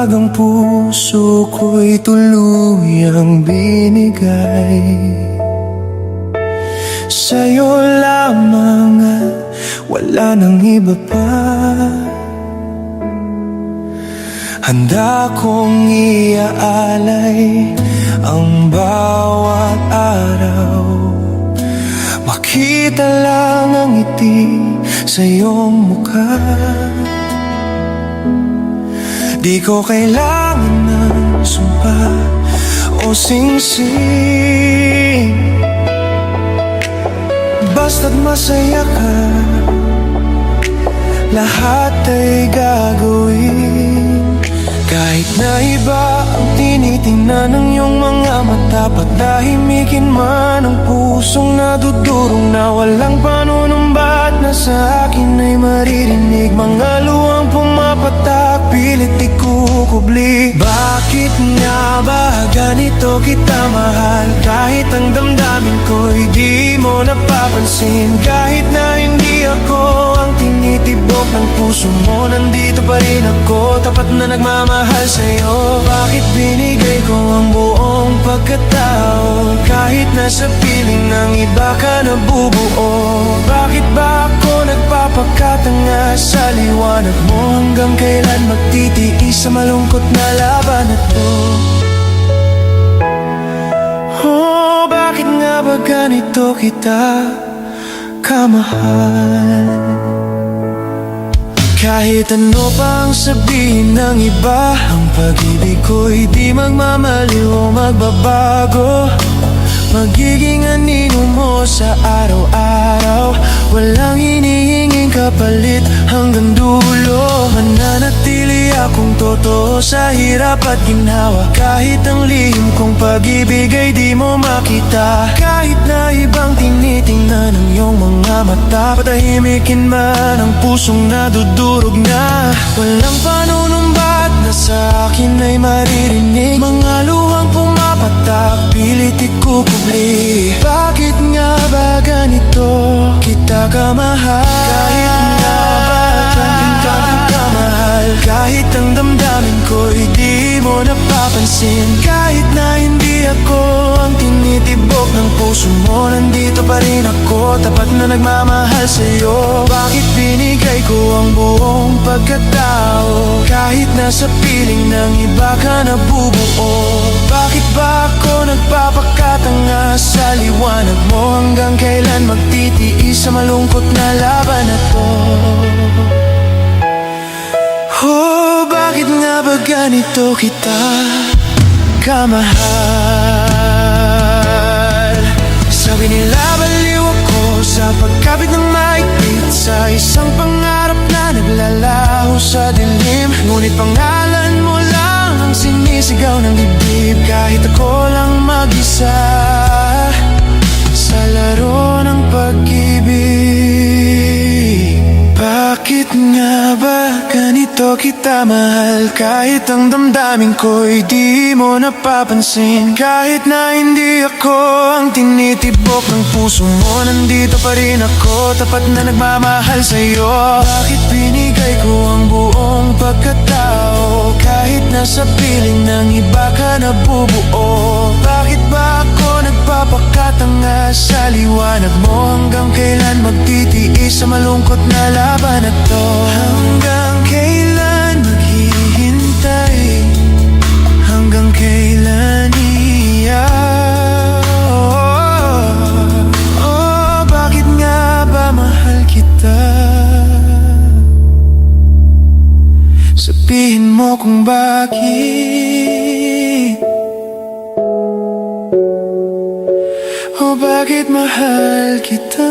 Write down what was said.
kapag ang puso ko'y tuluyang binigay sa'yo lamang at wala nang iba pa. Handa kong iaalay ang bawat araw, makita lang ang ngiti sa iyong mukha. Di ko kailangan ng sumpa o singsing, basta't masaya ka, lahat ay gagawin. Kahit na iba ang tinitingnan ng iyong mga mata, patahimikin man ang pusong nadudurog na walang panunumbat na sa akin ay maririnig. Mga luwang pumapatak, pilit ikukubli. Bakit nga ba ganito kita mahal? Kahit ang damdamin ko'y di mo napapansin. Kahit na hindi ako ang tinitibok ng puso mo, nandito pa rin ako, tapat na nagmamahal sa'yo. Bakit binigay ko ang buong pagkatao, kahit nasa piling ng iba ka nabubuo? Bakit ba ako nagpapakatanga sa liwanag mo? Hanggang kailan magtitiis sa malungkot na laban na to? Oh, bakit nga ba ganito kita kamahal? Kahit ano pang sabihin ng iba, ang pag-ibig ko'y di magmamaliw o magbabago. Magiging anino mo sa araw-araw, walang hinihinging kapalit hanggang dulo. Mananatili akong totoo sa hirap at ginhawa, kahit ang lihim kong pag-ibig ay di mo makita. Kahit na ibang tinitingnan ng iyong mga mata, patahimikin man ang pusong nadudurog na walang panunumbat na sa akin ay maririnig. Mga luhang pumapatak, pilit ikukubli. Bakit nga ba ganito kita kamahal? Kahit nga ba ganito kita mahal? Kahit ang damdamin ko'y di mo napapansin. Kahit na hindi ako ang tinitibok ng puso mo, nandito pa rin ako, tapat na nagmamahal sa'yo. Bakit binigay ko ang buong pagkatao, kahit nasa piling ng iba ka nabubuo? Bakit ba ako nagpapakatanga sa liwanag mo? Hanggang kailan magtitiis sa malungkot na laban na to? Oh, bakit nga ba ganito kita kamahal? Sabi nila baliw ako sa pagkapit ng mahigpit sa isang pangarap na naglalaho sa dilim. Ngunit pangalan mo lang ang sinisigaw ng dibdib, kahit ako lang mag-isa sa laro ng pag-ibig. Bakit nga ba ganito kita mahal? Kahit ang damdamin ko'y di mo napapansin. Kahit na hindi ako ang tinitibok ng puso mo, nandito pa rin ako, tapat na nagmamahal sa'yo. Bakit binigay ko ang buong pagkatao, kahit nasa piling ng iba ka nabubuo? Bakit ba ako nagpapakatanga sa liwanag mo? Hanggang kailan magtitiis sa malungkot na laban na to? Hanggang kailan maghihintay? Hanggang kailan iiyak? Oh, bakit nga ba mahal kita? Sabihin mo kung bakit. Oh, bakit mahal kita?